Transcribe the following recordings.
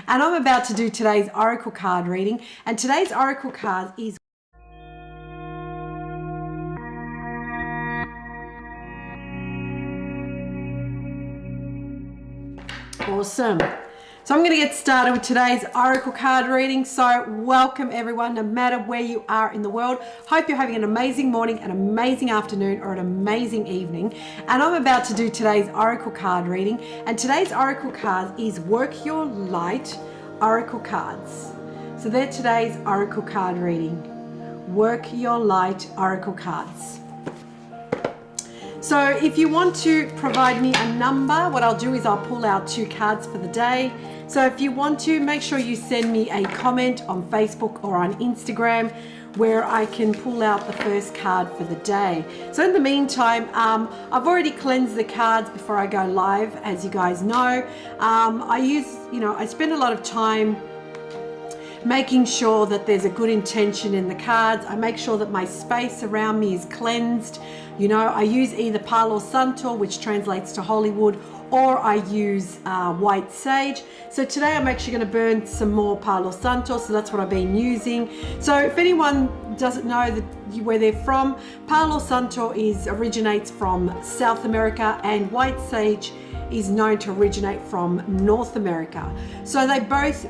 and I'm about to do today's oracle card reading, and today's oracle card is awesome. So I'm going to get started with today's oracle card reading. So welcome everyone, no matter where you are in the world. Hope you're having an amazing morning, an amazing afternoon, or an amazing evening. And I'm about to do today's oracle card reading. And today's oracle card is Work Your Light oracle cards. So they're today's oracle card reading. Work Your Light oracle cards. So if you want to provide me a number, what I'll do is I'll pull out 2 cards for the day. So if you want to, make sure you send me a comment on Facebook or on Instagram where I can pull out the first card for the day. So in the meantime, I've already cleansed the cards before I go live, as you guys know. I spend a lot of time making sure that there's a good intention in the cards. I make sure that my space around me is cleansed. I use either Palo Santo, which translates to holy wood, or I use white sage. So today I'm actually going to burn some more Palo Santo, so that's what I've been using. So if anyone doesn't know where they're from, Palo Santo originates from South America, and white sage is known to originate from North America. So they both,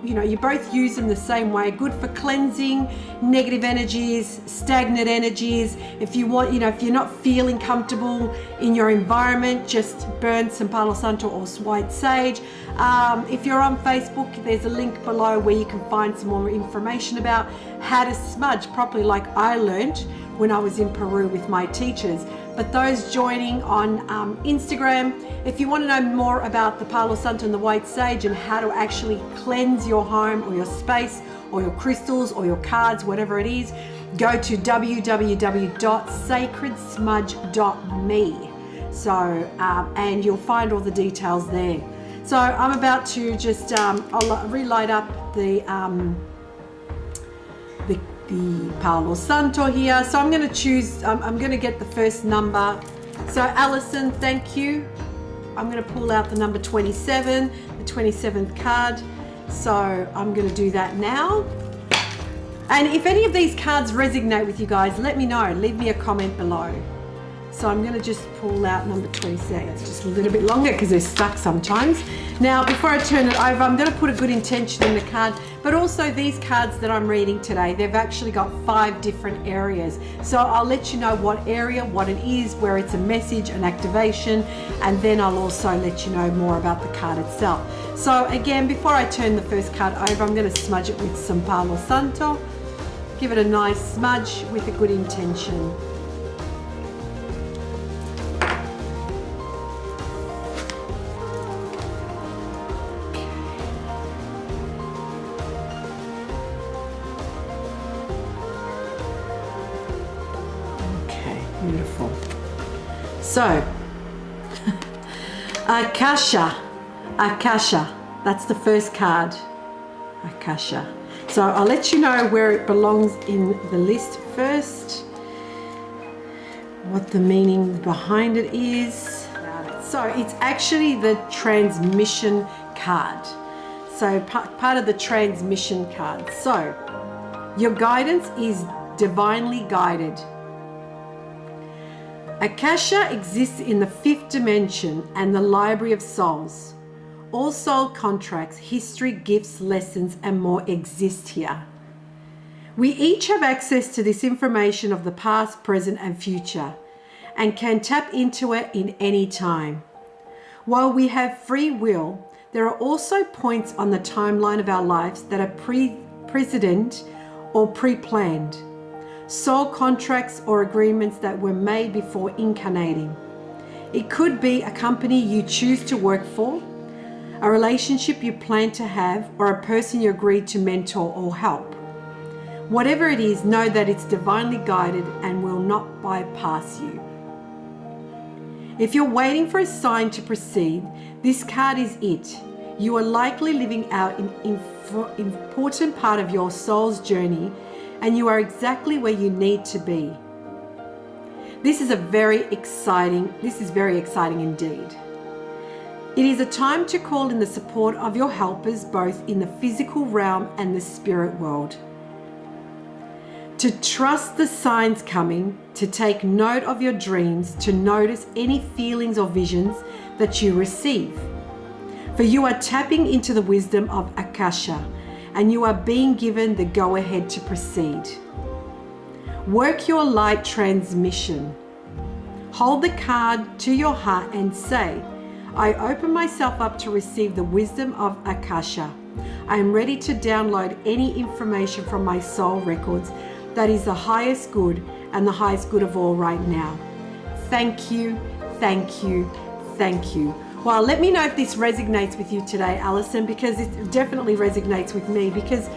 you both use them the same way. Good for cleansing negative energies, stagnant energies. If you want, if you're not feeling comfortable in your environment, just burn some Palo Santo or white sage. If you're on Facebook, there's a link below where you can find some more information about how to smudge properly, like I learned when I was in Peru with my teachers. But those joining on Instagram, if you want to know more about the Palo Santo and the white sage and how to actually cleanse your home or your space or your crystals or your cards, whatever it is, go to www.sacredsmudge.me. So, and you'll find all the details there. So I'm about to just, I'll relight up the Palo Santo here. So I'm going to choose, I'm going to get the first number. So Alison, thank you. I'm going to pull out the number 27, the 27th card. So I'm going to do that now. And if any of these cards resonate with you guys, let me know. Leave me a comment below. So I'm going to just pull out number 27. It's just a little bit longer because they're stuck sometimes. Now, before I turn it over, I'm going to put a good intention in the card, but also these cards that I'm reading today, they've actually got 5 different areas. So I'll let you know what area, what it is, where it's a message, an activation, and then I'll also let you know more about the card itself. So again, before I turn the first card over, I'm going to smudge it with some Palo Santo. Give it a nice smudge with a good intention. Beautiful. So, Akasha, that's the first card, Akasha. So I'll let you know where it belongs in the list first, what the meaning behind it is. So it's actually the transmission card. So part of the transmission card. So your guidance is divinely guided. Akasha exists in the 5th dimension and the library of souls. All soul contracts, history, gifts, lessons, and more exist here. We each have access to this information of the past, present, and future, and can tap into it in any time. While we have free will, there are also points on the timeline of our lives that are precedent or pre-planned. Soul contracts or agreements that were made before incarnating. It could be a company you choose to work for, a relationship you plan to have, or a person you agreed to mentor or help. Whatever it is, know that it's divinely guided and will not bypass you. If you're waiting for a sign to proceed, this card is it. You are likely living out an important part of your soul's journey, and you are exactly where you need to be. This is very exciting indeed. It is a time to call in the support of your helpers, both in the physical realm and the spirit world. To trust the signs coming, to take note of your dreams, to notice any feelings or visions that you receive. For you are tapping into the wisdom of Akasha, and you are being given the go-ahead to proceed. Work your light transmission. Hold the card to your heart and say, I open myself up to receive the wisdom of Akasha. I am ready to download any information from my soul records that is the highest good and the highest good of all right now. Thank you, thank you, thank you. Well, let me know if this resonates with you today, Alison, because it definitely resonates with me, because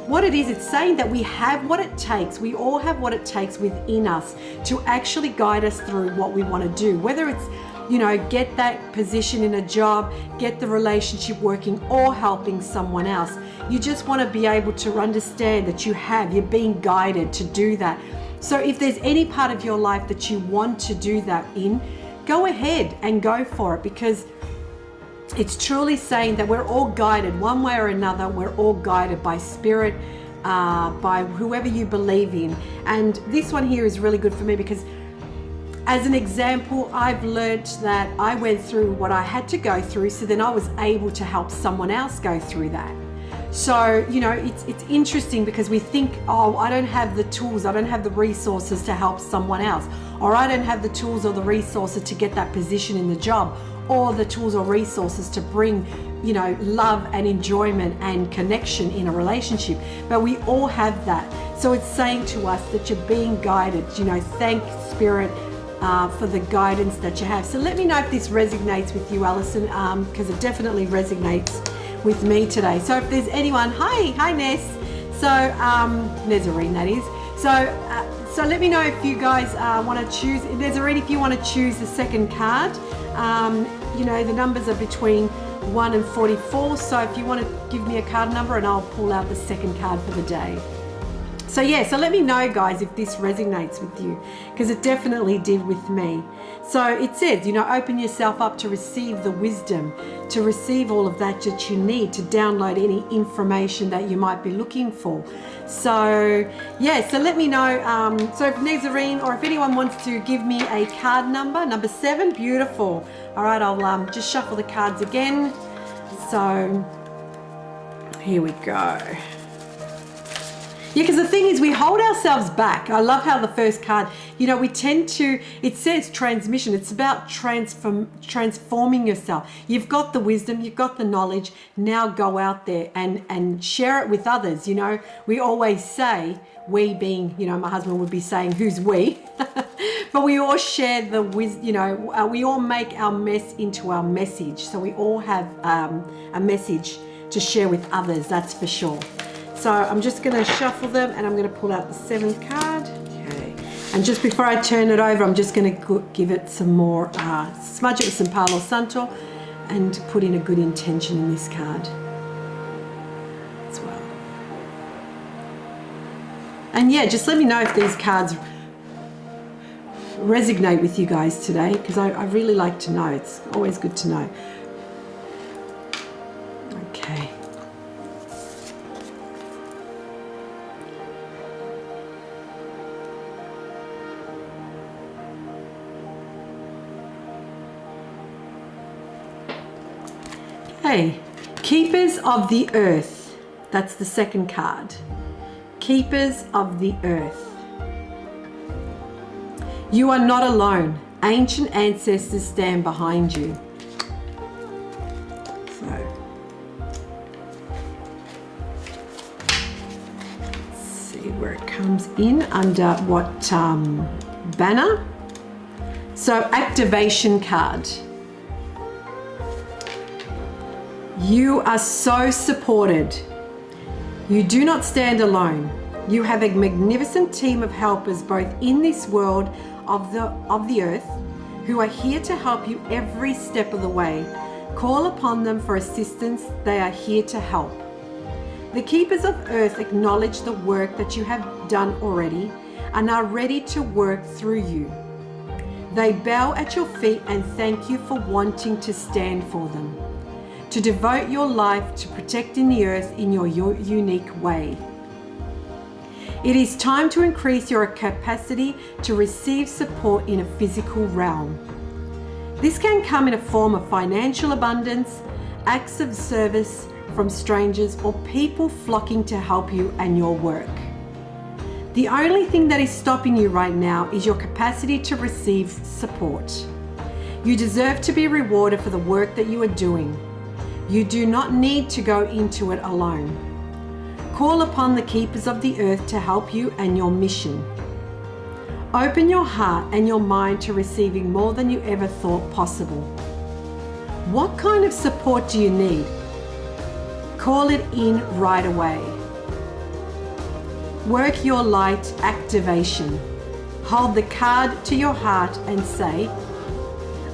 what it is, it's saying that we have what it takes. We all have what it takes within us to actually guide us through what we want to do, whether it's, you know, get that position in a job, get the relationship working, or helping someone else. You just want to be able to understand that you're being guided to do that. So if there's any part of your life that you want to do that in, go ahead and go for it, because it's truly saying that we're all guided one way or another. We're all guided by spirit, by whoever you believe in. And this one here is really good for me because, as an example, I've learned that I went through what I had to go through, so then I was able to help someone else go through that. So, you know, it's interesting because we think, oh, I don't have the tools, I don't have the resources to help someone else, or I don't have the tools or the resources to get that position in the job, or the tools or resources to bring, you know, love and enjoyment and connection in a relationship. But we all have that. So it's saying to us that you're being guided, you know, thank Spirit for the guidance that you have. So let me know if this resonates with you, Alison, because it definitely resonates with me today. So if there's anyone, hi Ness. So Nezarine, that is. So let me know if you guys want to choose. Nezarine, if you want to choose the second card. You know, the numbers are between 1 and 44. So if you want to give me a card number, and I'll pull out the second card for the day. So yeah, so let me know, guys, if this resonates with you, because it definitely did with me. So it says, you know, open yourself up to receive the wisdom, to receive all of that you need, to download any information that you might be looking for. So yeah, so let me know. So if Nezarine, or if anyone wants to give me a card number 7, beautiful. All right, I'll just shuffle the cards again. So here we go. Yeah, because the thing is, we hold ourselves back. I love how the first card, you know, we tend to, it says transmission. It's about transforming yourself. You've got the wisdom, you've got the knowledge. Now go out there and share it with others. You know, we always say, we being, you know, my husband would be saying, who's we? But we all share the wisdom, you know, we all make our mess into our message. So we all have a message to share with others, that's for sure. So I'm just going to shuffle them, and I'm going to pull out the 7th card. Okay. And just before I turn it over, I'm just going to give it some more, smudge it with some Palo Santo, and put in a good intention in this card as well. And yeah, just let me know if these cards resonate with you guys today, because I really like to know. It's always good to know. Okay. Okay, Keepers of the Earth. That's the second card. Keepers of the Earth. You are not alone. Ancient ancestors stand behind you. So, let's see where it comes in under what banner. So, activation card. You are so supported. You do not stand alone. You have a magnificent team of helpers both in this world of the earth who are here to help you every step of the way. Call upon them for assistance. They are here to help. The Keepers of Earth acknowledge the work that you have done already and are ready to work through you. They bow at your feet and thank you for wanting to stand for them, to devote your life to protecting the earth in your unique way. It is time to increase your capacity to receive support in a physical realm. This can come in a form of financial abundance, acts of service from strangers, or people flocking to help you and your work. The only thing that is stopping you right now is your capacity to receive support. You deserve to be rewarded for the work that you are doing. You do not need to go into it alone. Call upon the keepers of the earth to help you and your mission. Open your heart and your mind to receiving more than you ever thought possible. What kind of support do you need? Call it in right away. Work your light activation. Hold the card to your heart and say,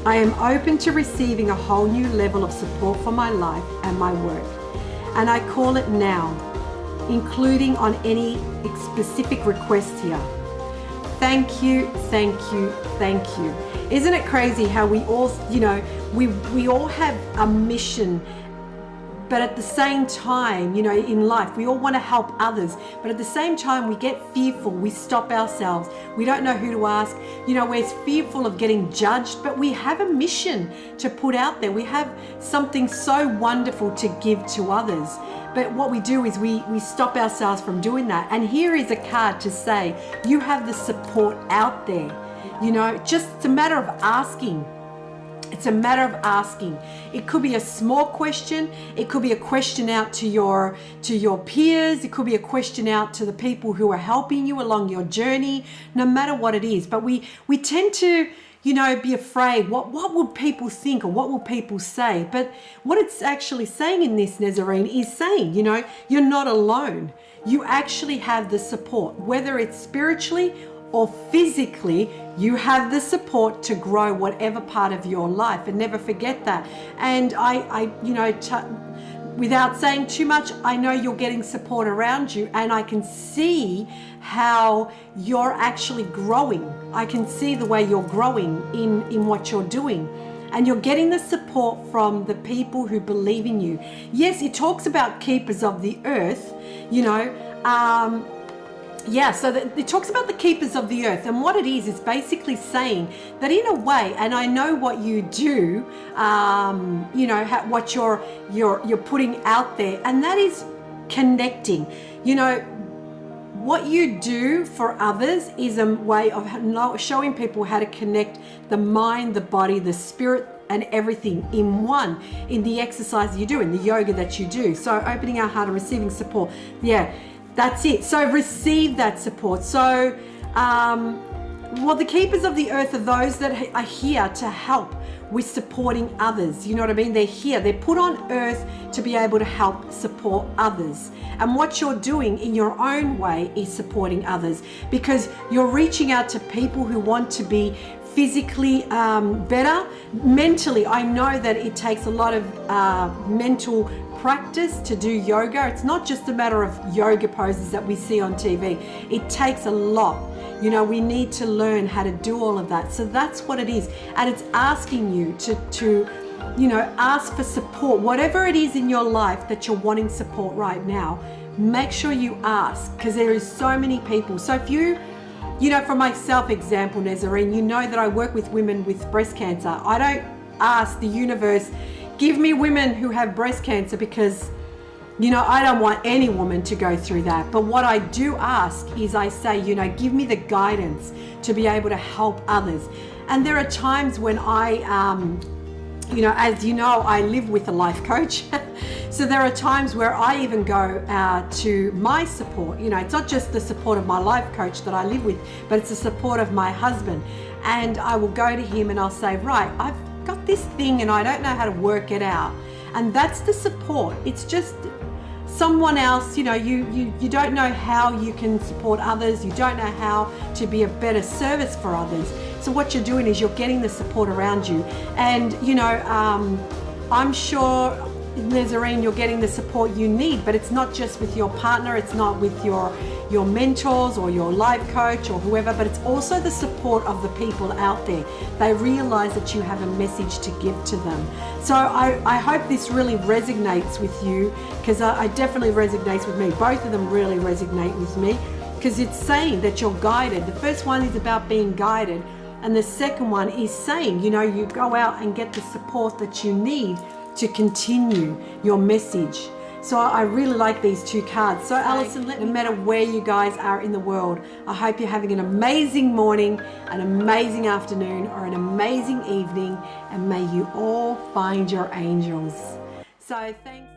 I am open to receiving a whole new level of support for my life and my work. And I call it now, including on any specific requests here. Thank you, thank you, thank you. Isn't it crazy how we all, we all have a mission, but at the same time, in life, we all want to help others. But at the same time, we get fearful. We stop ourselves. We don't know who to ask. We're fearful of getting judged, but we have a mission to put out there. We have something so wonderful to give to others. But what we do is we stop ourselves from doing that. And here is a card to say, you have the support out there. Just it's a matter of asking. It's a matter of asking. It could be a small question. It could be a question out to your peers. It could be a question out to the people who are helping you along your journey, no matter what it is. But we tend to, be afraid. What will people think, or what will people say? But what it's actually saying in this, Nazarene, is saying, you're not alone. You actually have the support, whether it's spiritually or physically. You have the support to grow whatever part of your life, and never forget that. And without saying too much, I know you're getting support around you, and I can see how you're actually growing. I can see the way you're growing in what you're doing, and you're getting the support from the people who believe in you. Yes, it talks about keepers of the earth, so it talks about the keepers of the earth, and what it is basically saying that in a way, and I know what you do, what you're putting out there, and that is connecting. What you do for others is a way of showing people how to connect the mind, the body, the spirit, and everything in one, in the exercise you do, in the yoga that you do. So opening our heart and receiving support. Yeah. That's it. So receive that support. So, the keepers of the earth are those that are here to help with supporting others. You know what I mean? They're here. They're put on earth to be able to help support others. And what you're doing in your own way is supporting others, because you're reaching out to people who want to be physically better. Mentally, I know that it takes a lot of mental practice to do yoga. It's not just a matter of yoga poses that we see on TV. It takes a lot. We need to learn how to do all of that. So that's what it is. And it's asking you to ask for support. Whatever it is in your life that you're wanting support right now, make sure you ask, because there is so many people. So if you for myself example, Nazarene, that I work with women with breast cancer. I don't ask the universe, give me women who have breast cancer, because I don't want any woman to go through that. But what I do ask is, I say, give me the guidance to be able to help others. And there are times when I, as I live with a life coach. So there are times where I even go to my support. It's not just the support of my life coach that I live with, but it's the support of my husband. And I will go to him and I'll say, right, I've got this thing and I don't know how to work it out. And that's the support. It's just someone else, you don't know how you can support others. You don't know how to be a better service for others. So what you're doing is you're getting the support around you. And, I'm sure, Nazarene, you're getting the support you need, but it's not just with your partner. It's not with your your mentors or your life coach or whoever, but it's also the support of the people out there. They realize that you have a message to give to them. So I hope this really resonates with you, because I definitely resonates with me. Both of them really resonate with me, because it's saying that you're guided. The first one is about being guided, and the second one is saying, you know, you go out and get the support that you need to continue your message. So I really like these two cards. So Alison, no matter where you guys are in the world, I hope you're having an amazing morning, an amazing afternoon, or an amazing evening, and may you all find your angels. So thanks.